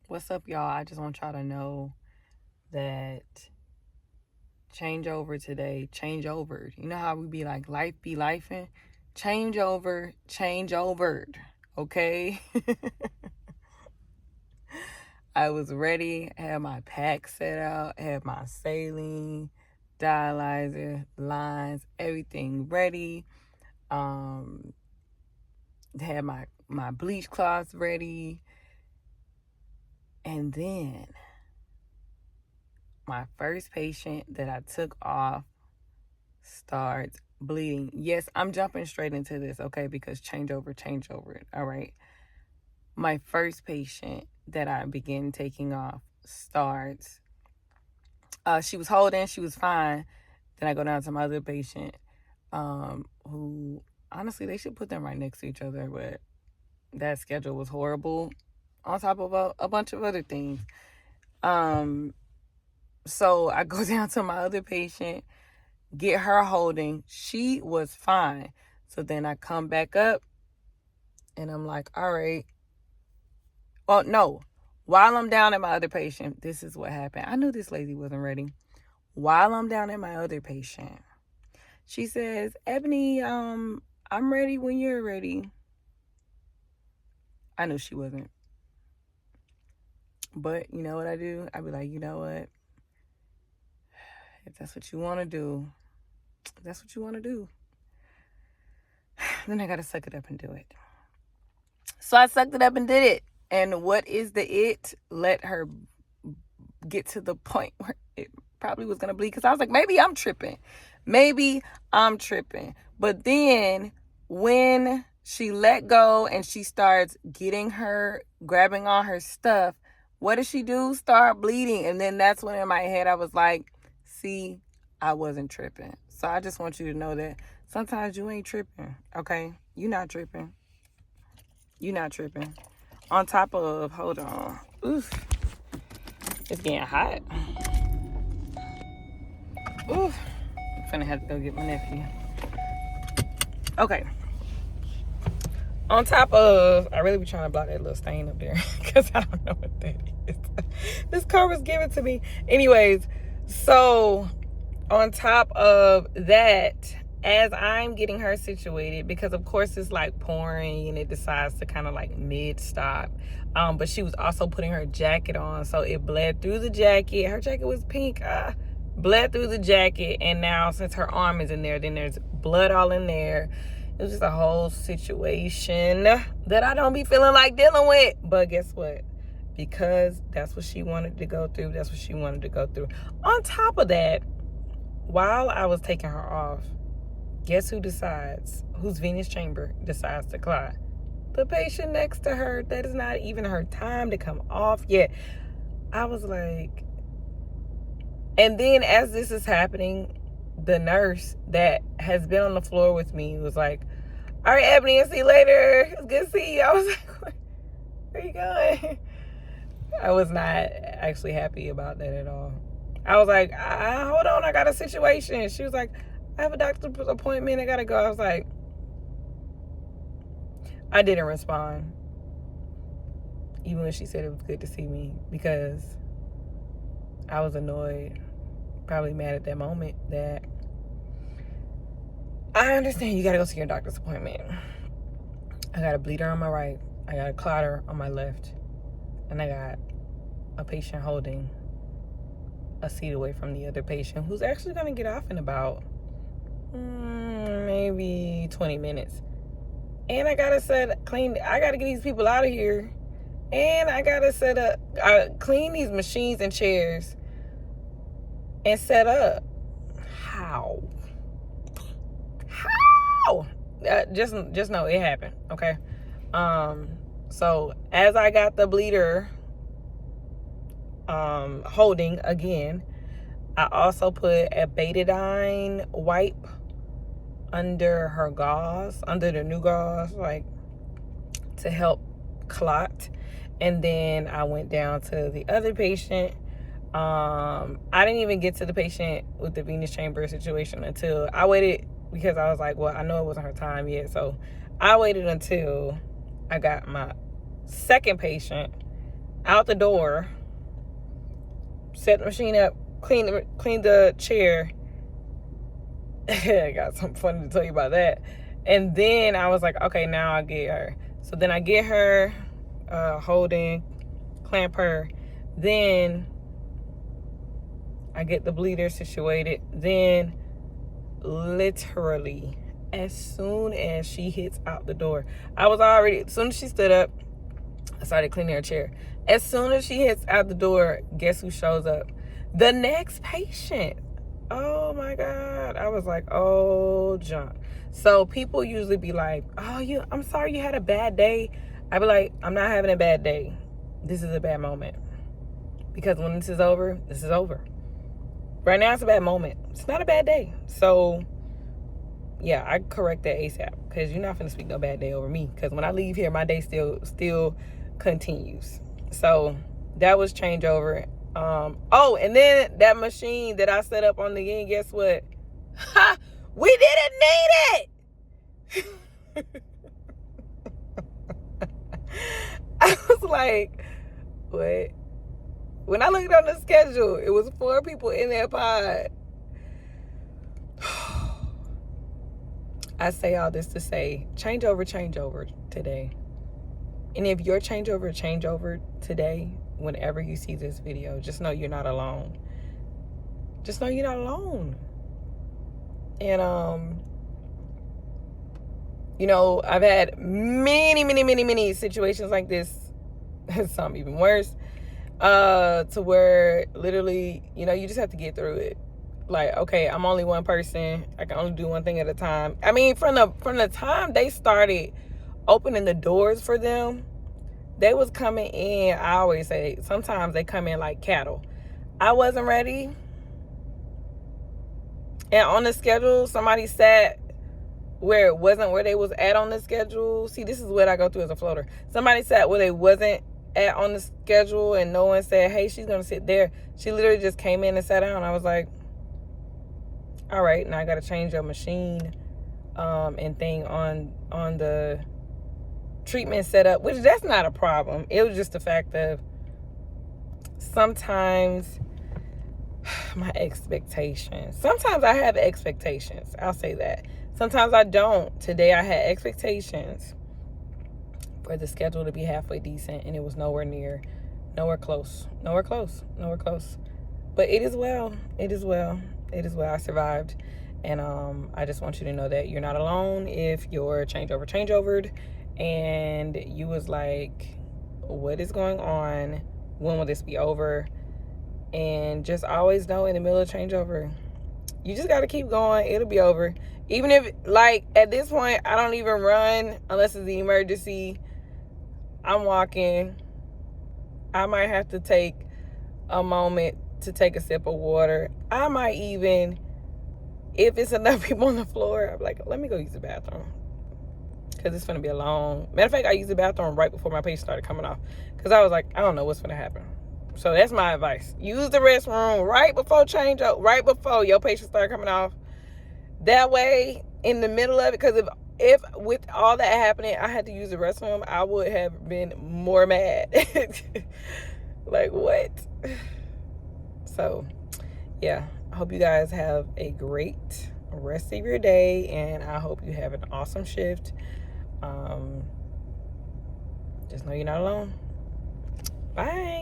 What's up, y'all? I just want y'all to know that change over today, change over. You know how we be like, life be lifing? Change over, okay? I was ready, had my pack set out, had my saline, dialyzer, lines, everything ready. Had my bleach cloths ready. And then my first patient that I took off starts bleeding. Yes, I'm jumping straight into this, okay, because change over, all right? My first patient that I begin taking off starts, she was holding, she was fine. Then I go down to my other patient, who, honestly, they should put them right next to each other, but that schedule was horrible on top of a bunch of other things. So I go down to my other patient, get her holding. She was fine. So then I come back up and I'm like, all right. Well, no. While I'm down at my other patient, this is what happened. I knew this lady wasn't ready. While I'm down at my other patient, she says, Ebony, I'm ready when you're ready. I knew she wasn't. But you know what I do? I be like, you know what? If that's what you want to do, that's what you want to do. Then I got to suck it up and do it. So I sucked it up and did it. And what is the it? Let her get to the point where it probably was going to bleed. Because I was like, maybe I'm tripping. But then when she let go and she starts grabbing on her stuff, what does she do? Start bleeding. And then that's when in my head I was like, see, I wasn't tripping. So I just want you to know that sometimes you ain't tripping, okay? You're not tripping. On top of, hold on. Oof. It's getting hot. Oof. I'm finna have to go get my nephew. Okay. On top of, I really be trying to block that little stain up there because I don't know what that is. This car was given to me. Anyways, so on top of that, as I'm getting her situated, because of course it's like pouring and it decides to kind of like mid-stop. But she was also putting her jacket on, so it bled through the jacket. Her jacket was pink. Bled through the jacket, and now since her arm is in there, then there's blood all in there. It was just a whole situation that I don't be feeling like dealing with. But guess what? Because that's what she wanted to go through. On top of that, while I was taking her off, guess whose venous chamber decides to clot? The patient next to her. That is not even her time to come off yet. I was like, and then as this is happening, the nurse that has been on the floor with me was like, all right, Ebony, I'll see you later. It's good to see you. I was like, where are you going? I was not actually happy about that at all. I was like, hold on, I got a situation. She was like, I have a doctor's appointment, I gotta go. I was like, I didn't respond. Even when she said it was good to see me, because I was annoyed, probably mad at that moment that I understand you gotta go see your doctor's appointment. I got a bleeder on my right, I got a clotter on my left, and I got a patient holding a seat away from the other patient who's actually gonna get off in about maybe 20 minutes. And I gotta I gotta get these people out of here. And I gotta clean these machines and chairs and set up. How? Just know it happened, okay? So as I got the bleeder holding again, I also put a betadine wipe under her gauze, under the new gauze, like to help clot. And then I went down to the other patient. I didn't even get to the patient with the venous chamber situation until I waited, because I was like, well, I know it wasn't her time yet. So I waited until I got my second patient out the door, set the machine up, clean the chair. I got something funny to tell you about that. And then I was like, okay, now I get her. So then I get her, holding, clamp her. Then I get the bleeder situated. Then literally, as soon as she hits out the door, as soon as she stood up, I started cleaning her chair. As soon as she hits out the door, guess who shows up? The next patient. Oh my God. I was like, oh, John. So people usually be like, oh, I'm sorry you had a bad day. I be like, I'm not having a bad day. This is a bad moment. Because when this is over, this is over. Right now it's a bad moment. It's not a bad day. So yeah, I correct that ASAP. Because you're not finna speak no bad day over me. Because when I leave here, my day still continues. So that was changeover. And then that machine that I set up on the end, guess what? We didn't need it. I was like, what? When I looked on the schedule, it was 4 people in that pod. I say all this to say, changeover today. And if your changeover today, whenever you see this video, just know you're not alone. Just know you're not alone. And, I've had many situations like this, some even worse, to where literally, you just have to get through it. Like, okay, I'm only one person. I can only do one thing at a time. I mean, from the time they started opening the doors for them, they was coming in. I always say, sometimes they come in like cattle. I wasn't ready. And on the schedule, somebody sat where it wasn't where they was at on the schedule. See, this is what I go through as a floater. Somebody sat where they wasn't at on the schedule, and no one said, hey, she's going to sit there. She literally just came in and sat down. I was like, all right, now I got to change your machine and thing on the treatment setup, which that's not a problem. It was just the fact of sometimes my expectations. Sometimes I have expectations. I'll say that. Sometimes I don't. Today I had expectations for the schedule to be halfway decent, and it was nowhere close. But it is well. I survived. And I just want you to know that you're not alone if your changeovered and you was like, what is going on? When will this be over? And just always know in the middle of changeover, you just got to keep going. It'll be over. Even if, like, at this point, I don't even run unless it's the emergency. I'm walking. I might have to take a moment to take a sip of water. I might even, if it's enough people on the floor, I'm like, let me go use the bathroom. Because it's going to be a long... Matter of fact, I used the bathroom right before my patient started coming off. Because I was like, I don't know what's going to happen. So that's my advice. Use the restroom right before right before your patient start coming off. That way, in the middle of it, because if with all that happening, I had to use the restroom, I would have been more mad. Like, what? So, yeah. I hope you guys have a great rest of your day, and I hope you have an awesome shift. Just know you're not alone. Bye.